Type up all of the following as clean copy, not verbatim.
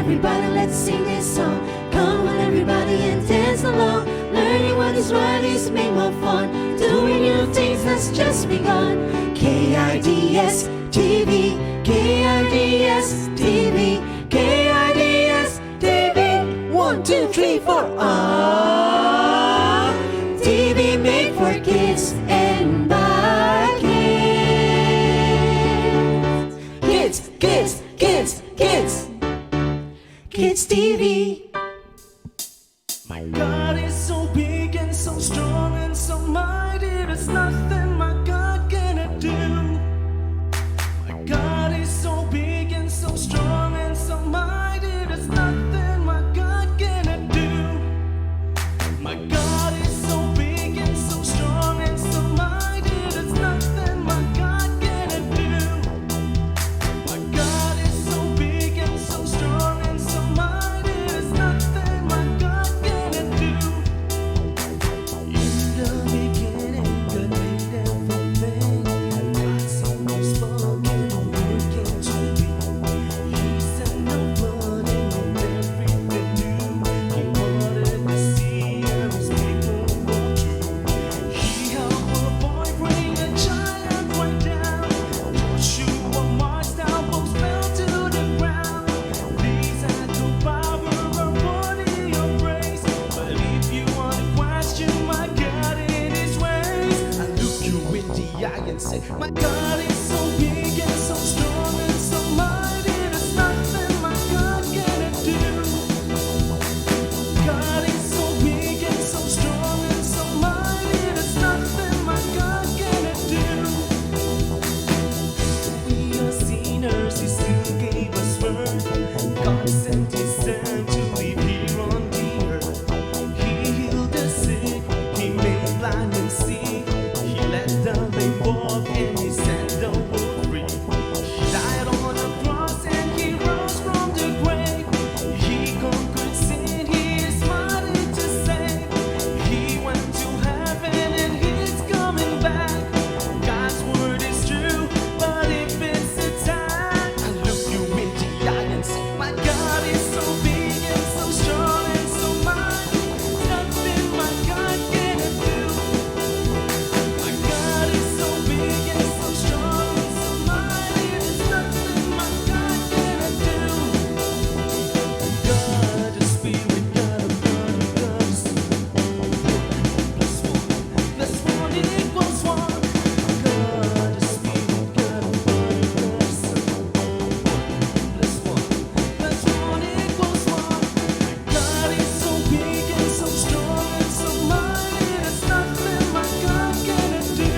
everybody, let's sing this song. Come on everybody and dance along. Learning what is right is made more fun. Doing new things has just begun. KIDS TV, KIDS TV, KIDS TV. 1, 2, 3, 4. TV made for kids and by kids. Kids, kids, kids, kids. Kids TV. My God is so big and so strong and so mighty, there's nothing my God cannot do. My God is so big and so strong and so mighty, there's nothing my God cannot do. My God is so big and so strong and so mighty, there's nothing my God cannot do. My God is so big and so strong and so mighty, there's nothing my God cannot do. In the beginning, God made everything. God's always spoken, working to be. He sent the blood and made everything new. He parted the sea and his people walked through. He helped a boy bring a giant right down. Joshua marched down, folks fell to the ground. These had no power or body or grace. But if you want to question my God in his ways, I look you in the eye and say, my God is so big and so strong and so mighty, there's nothing my God cannot do. God is so big and so strong and so mighty, there's nothing my God cannot do. We are sinners, he still gave us birth. God sent his son to live here on the earth. He healed the sick, he made blind and see. He let the lame walk and he set the world free. He died on the cross and he rose from the grave. He conquered sin, he is mighty to save. He went to heaven and he's coming back. God's word is true, but if it's attack, I look you in the eye and say, my God is so big and so strong and so mighty, nothing my God cannot do. My God is so big and so strong and so mighty, there's nothing my God cannot do. God is spirit, God of God, God is plus one equals one. God is spirit, God of God, God is plus one equals one. God is so big and so strong and so mighty, there's nothing my God cannot do.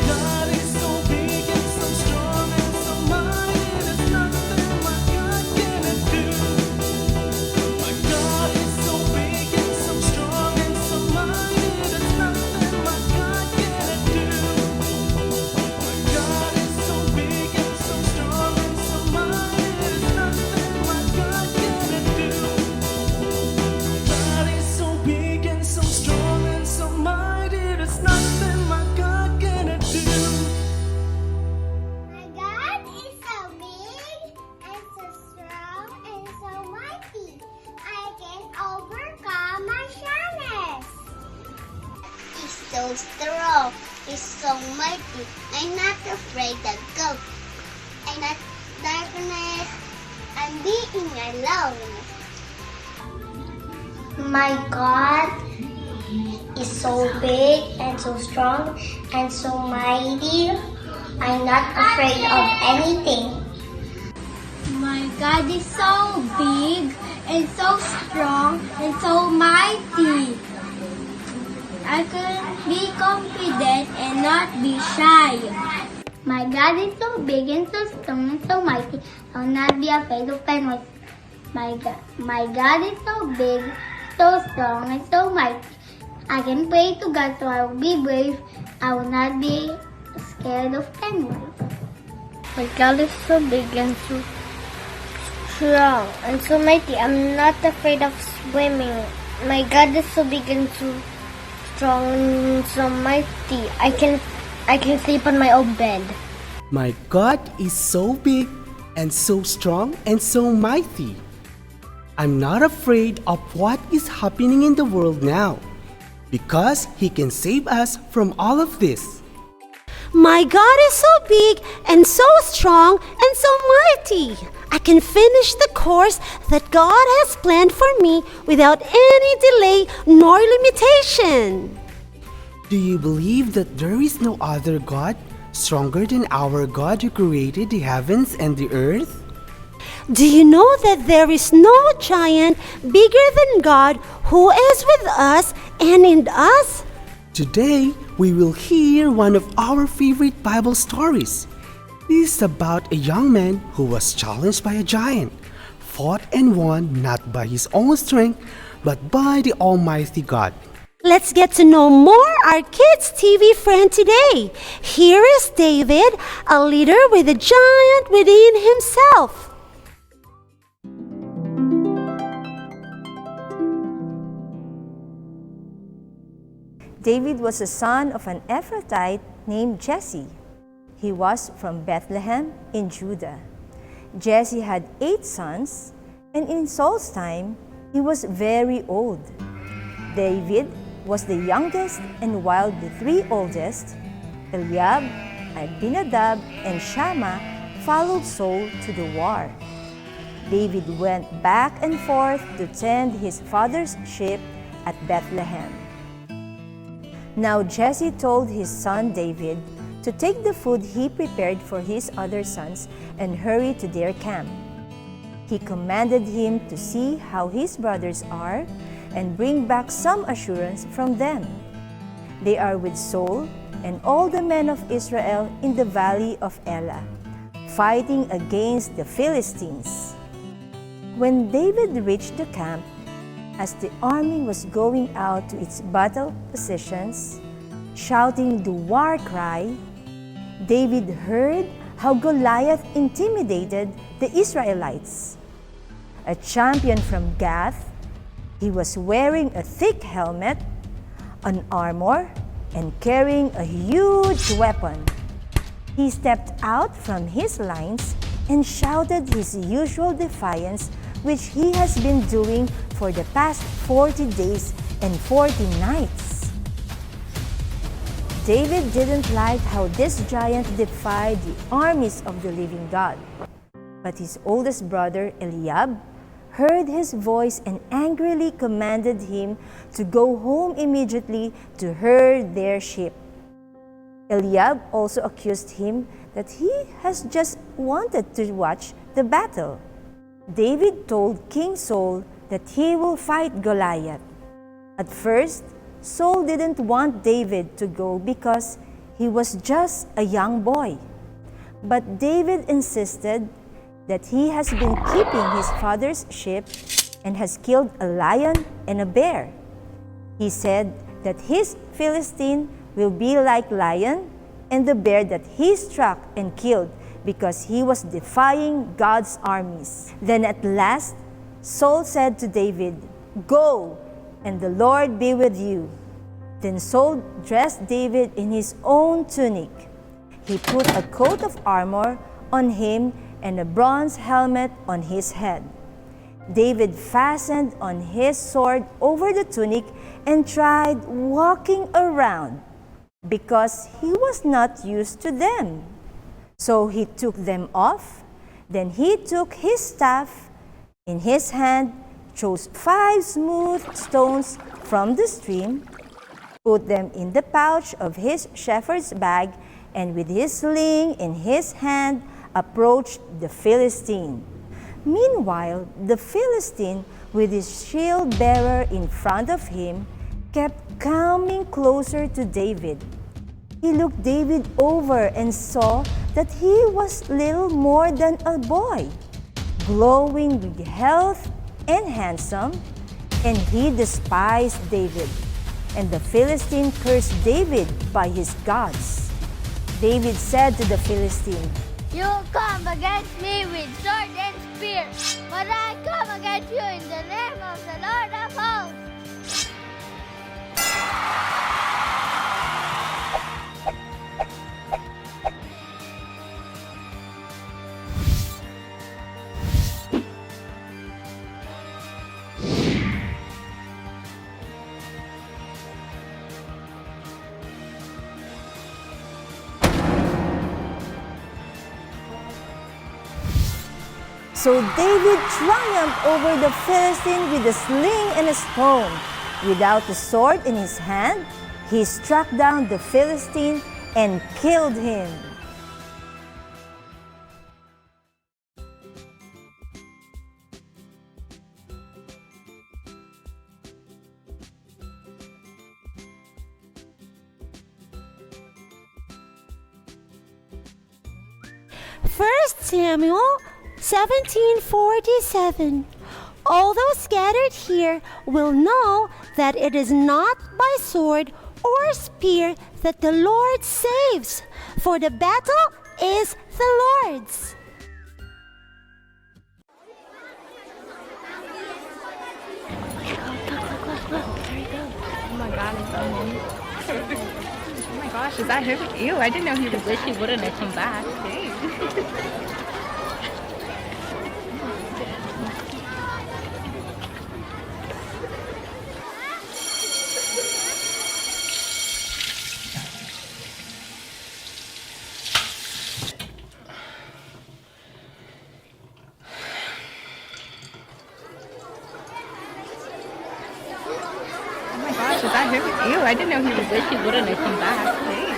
God is so big and so strong and so mighty, there's nothing my God cannot do. My God is so big and so strong and so mighty, there's nothing my God cannot do. My God is so big and so strong and so mighty, there's nothing my God cannot do. God is so big and so strong and so mighty, there's nothing my God cannot do. My God is so big and so strong and so mighty. I can overcome my sadness. He's so strong. He's so mighty. I'm not afraid of ghosts. I'm not darkness. I'm being alone. My God is so big and so strong and so mighty. I'm not afraid of anything. My God is so big and so strong and so mighty. I can be confident and not be shy. My God is so big and so strong and so mighty. I will not be afraid of anyone. My God is so big, so strong and so mighty. I can pray to God, so I will be brave. I will not be scared of anyone. My God is so big and so strong and so mighty. I'm not afraid of swimming. My God is so big and so strong and so mighty. I can sleep on my own bed. My God is so big and so strong and so mighty. I'm not afraid of what is happening in the world now, because He can save us from all of this. My God is so big and so strong and so mighty. I can finish the course that God has planned for me without any delay nor limitation. Do you believe that there is no other God stronger than our God who created the heavens and the earth? Do you know that there is no giant bigger than God who is with us and in us? Today, we will hear one of our favorite Bible stories. This is about a young man who was challenged by a giant, fought and won not by his own strength, but by the Almighty God. Let's get to know more our kids' TV friend today. Here is David, a leader with a giant within himself. David was the son of an Ephrathite named Jesse. He was from Bethlehem in Judah. Jesse had 8 sons, and in Saul's time, he was very old. David was the youngest, and while the 3 oldest, Eliab, Abinadab, and Shammah, followed Saul to the war. David went back and forth to tend his father's sheep at Bethlehem. Now Jesse told his son David to take the food he prepared for his other sons and hurry to their camp. He commanded him to see how his brothers are and bring back some assurance from them. They are with Saul and all the men of Israel in the valley of Elah, fighting against the Philistines. When David reached the camp, as the army was going out to its battle positions, shouting the war cry, David heard how Goliath intimidated the Israelites. A champion from Gath, he was wearing a thick helmet, an armor, and carrying a huge weapon. He stepped out from his lines and shouted his usual defiance, which he has been doing for the past 40 days and 40 nights. David didn't like how this giant defied the armies of the living God. But his oldest brother, Eliab, heard his voice and angrily commanded him to go home immediately to herd their sheep. Eliab also accused him that he has just wanted to watch the battle. David told King Saul that he will fight Goliath. At first, Saul didn't want David to go because he was just a young boy. But David insisted that he has been keeping his father's sheep and has killed a lion and a bear. He said that his Philistine will be like lion and the bear that he struck and killed because he was defying God's armies. Then at last, Saul said to David, "Go, and the Lord be with you." Then Saul dressed David in his own tunic. He put a coat of armor on him and a bronze helmet on his head. David fastened on his sword over the tunic and tried walking around because he was not used to them. So he took them off. Then he took his staff in his hand, chose 5 smooth stones from the stream, put them in the pouch of his shepherd's bag, and with his sling in his hand, approached the Philistine. Meanwhile, the Philistine, with his shield bearer in front of him, kept coming closer to David. He looked David over and saw that he was little more than a boy, glowing with health and handsome, and he despised David. And the Philistine cursed David by his gods. David said to the Philistine, You come against me with sword and spear, but I come against you in the name of the Lord of hosts. So David triumphed over the Philistine with a sling and a stone. Without the sword in his hand, he struck down the Philistine and killed him. First Samuel 17:47. All those scattered here will know that it is not by sword or spear that the Lord saves, for the battle is the Lord's. Oh my God, it's so neat. Oh my gosh, is that him? Ew, I didn't know he wish he wouldn't have come back. Dang. Oh my gosh, is that him? Ew, I didn't know he wish he wouldn't have come back. Dang.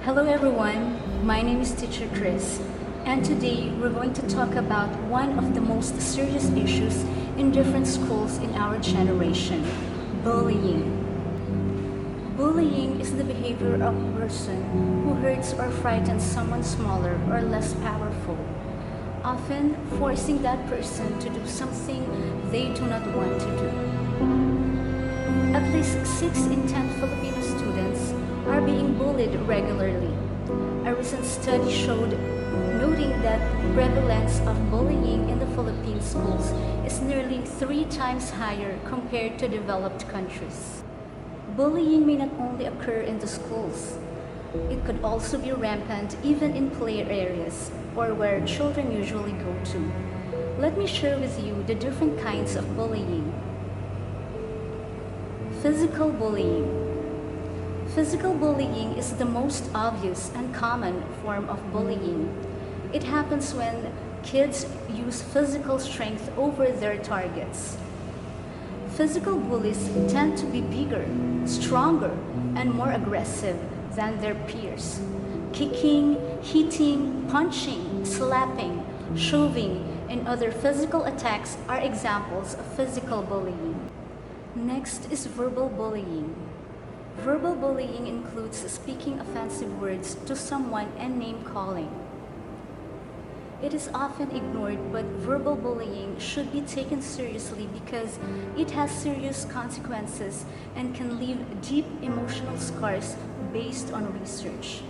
Hello everyone, my name is Teacher Chris, and today we're going to talk about one of the most serious issues in different schools in our generation, bullying. Bullying is the behavior of a person who hurts or frightens someone smaller or less powerful, often forcing that person to do something they do not want to do. At least 6 in 10 Filipino students are being bullied regularly. A recent study showed, noting that prevalence of bullying in the Philippine schools is nearly 3 times higher compared to developed countries. Bullying may not only occur in the schools. It could also be rampant even in play areas or where children usually go to. Let me share with you the different kinds of bullying. Physical bullying. Physical bullying is the most obvious and common form of bullying. It happens when kids use physical strength over their targets. Physical bullies tend to be bigger, stronger, and more aggressive than their peers. Kicking, hitting, punching, slapping, shoving, and other physical attacks are examples of physical bullying. Next is verbal bullying. Verbal bullying includes speaking offensive words to someone and name-calling. It is often ignored, but verbal bullying should be taken seriously because it has serious consequences and can leave deep emotional scars based on research.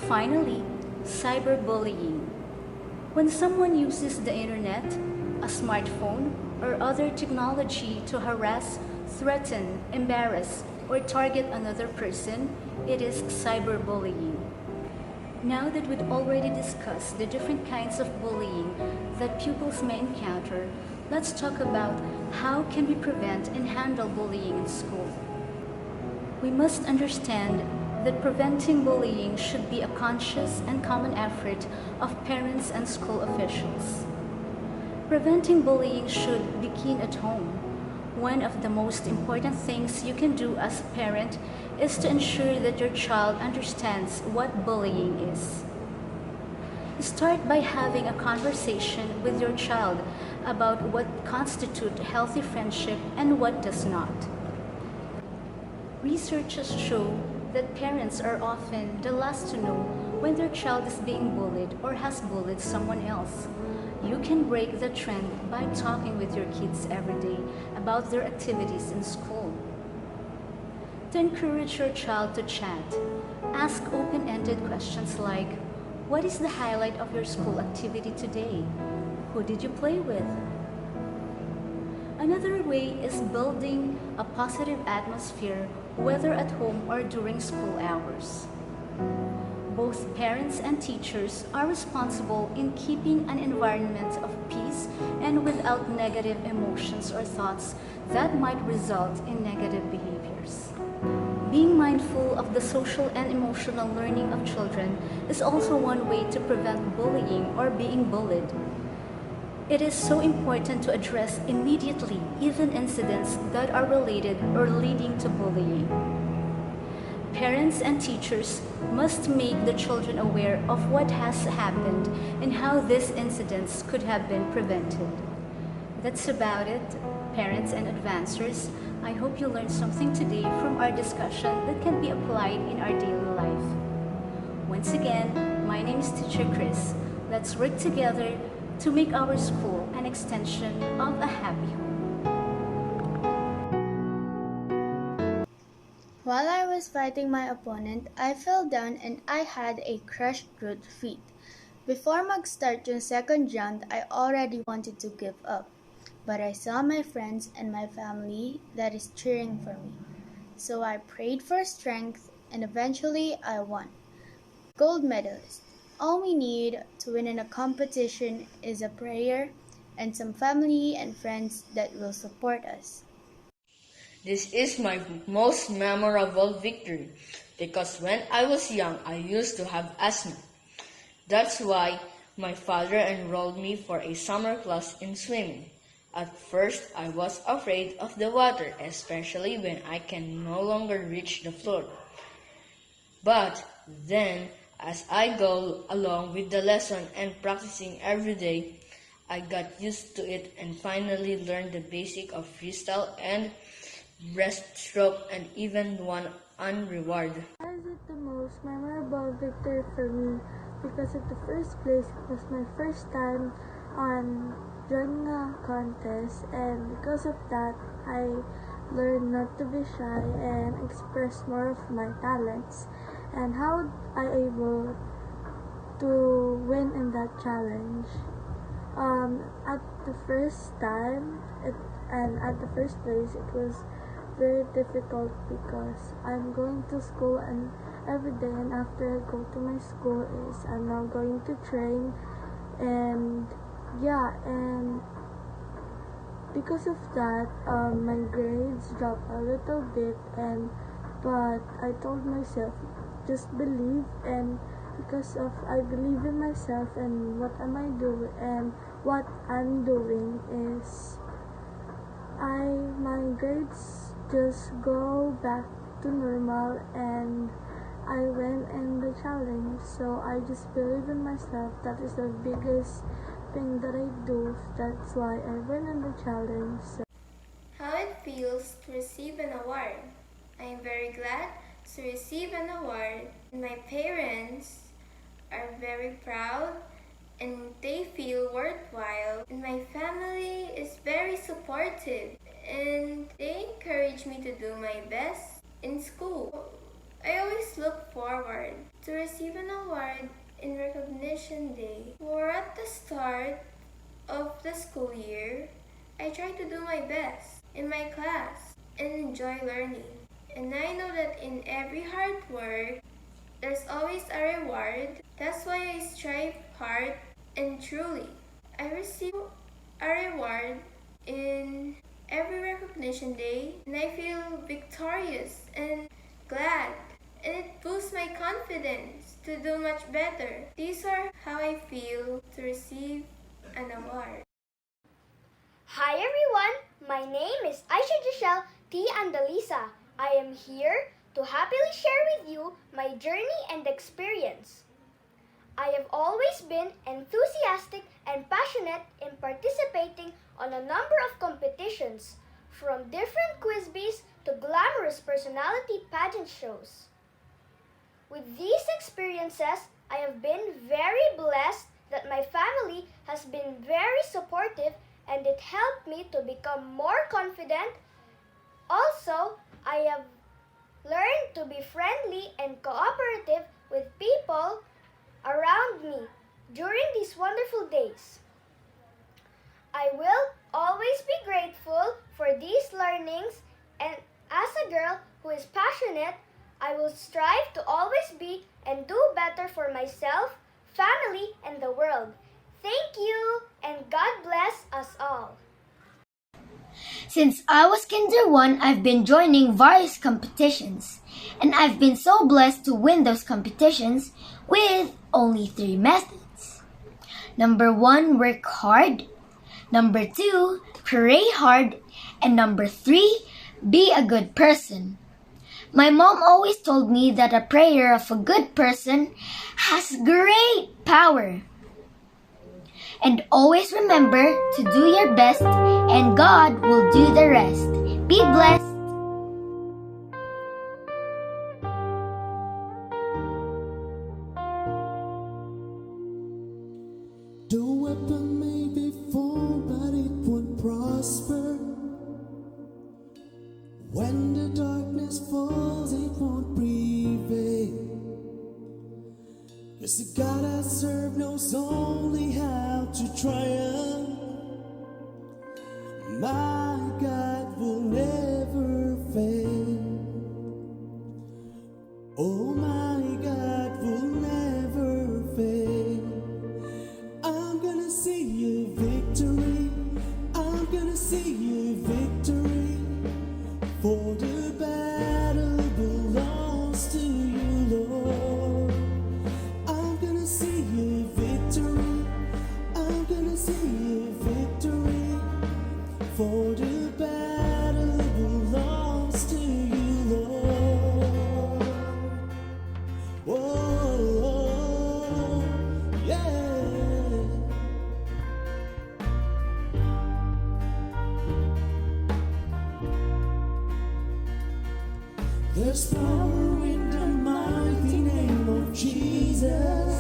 Finally, cyberbullying. When someone uses the internet, a smartphone, or other technology to harass, threaten, embarrass, or target another person, it is cyberbullying. Now that we've already discussed the different kinds of bullying that pupils may encounter, let's talk about how can we prevent and handle bullying in school. We must understand that preventing bullying should be a conscious and common effort of parents and school officials. Preventing bullying should begin at home. One of the most important things you can do as a parent is to ensure that your child understands what bullying is. Start by having a conversation with your child about what constitutes healthy friendship and what does not. Researchers show that parents are often the last to know when their child is being bullied or has bullied someone else. You can break the trend by talking with your kids every day about their activities in school. To encourage your child to chat, ask open-ended questions like, what is the highlight of your school activity today? Who did you play with? Another way is building a positive atmosphere, whether at home or during school hours. Both parents and teachers are responsible in keeping an environment of peace and without negative emotions or thoughts that might result in negative behaviors. Being mindful of the social and emotional learning of children is also one way to prevent bullying or being bullied. It is so important to address immediately even incidents that are related or leading to bullying. Parents and teachers must make the children aware of what has happened and how these incidents could have been prevented. That's about it, parents and advancers. I hope you learned something today from our discussion that can be applied in our daily life. Once again, my name is Teacher Chris. Let's work together to make our school an extension of a happy home. While I was fighting my opponent, I fell down and I had a crushed root feet. Before mag-start yung second round, I already wanted to give up. But I saw my friends and my family that is cheering for me. So I prayed for strength and eventually I won. Gold medalist. All we need to win in a competition is a prayer and some family and friends that will support us. This is my most memorable victory because when I was young, I used to have asthma. That's why my father enrolled me for a summer class in swimming. At first, I was afraid of the water, especially when I can no longer reach the floor. But then, as I go along with the lesson and practicing every day, I got used to it and finally learned the basic of freestyle and breaststroke and even won an reward. Why is it the most memorable victory for me? Because at the first place, it was my first time on joining a contest, and because of that, I learned not to be shy and express more of my talents. And how I able to win in that challenge? At the first time, at the first place, it was very difficult because I'm going to school and every day, and after I go to my school is I'm now going to train, and and because of that, my grades dropped a little bit, but I told myself, just believe, and because of I believe in myself and what am I doing, and what I'm doing is my grades just go back to normal, and I went in the challenge. So I just believe in myself. That is the biggest thing that I do. That's why I went in the challenge. How it feels to receive an award. I am very glad to receive an award. My parents are very proud and they feel worthwhile. And my family is very supportive and they encourage me to do my best in school. I always look forward to receive an award in Recognition Day. Or at the start of the school year, I try to do my best in my class and enjoy learning. And I know that in every hard work, there's always a reward. That's why I strive hard and truly. I receive a reward in every Recognition Day, and I feel victorious and glad. And it boosts my confidence to do much better. These are how I feel to receive an award. Hi everyone, my name is Aisha Giselle T. Andalisa. I am here to happily share with you my journey and experience. I have always been enthusiastic and passionate in participating on a number of competitions, from different quiz bees to glamorous personality pageant shows. With these experiences, I have been very blessed that my family has been very supportive and it helped me to become more confident. Also, I have learned to be friendly and cooperative with people around me during these wonderful days. I will always be grateful for these learnings, and as a girl who is passionate, I will strive to always be and do better for myself, family, and the world. Thank you, and God bless us all. Since I was Kinder 1, I've been joining various competitions, and I've been so blessed to win those competitions with only 3 methods. Number 1, work hard. Number 2, pray hard. And number 3, be a good person. My mom always told me that a prayer of a good person has great power. And always remember to do your best, and God will do the rest. Be blessed. The weapon may be formed, but it won't prosper. When the darkness falls, it won't prevail. 'Cause the God I serve knows only how to triumph. My God will never fail. Oh, my God will never fail. I'm gonna see a victory. I'm gonna see a victory. For the battle belongs to you, Lord. I'm gonna see a victory. I'm gonna see a victory. For the battle belongs to you, Lord. Whoa, yeah. There's power in the mighty name of Jesus.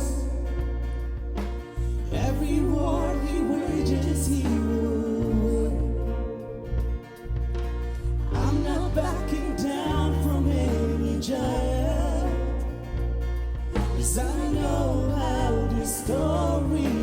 Every war he wages, he will win. I'm not backing down from any giant, 'cause I know how this story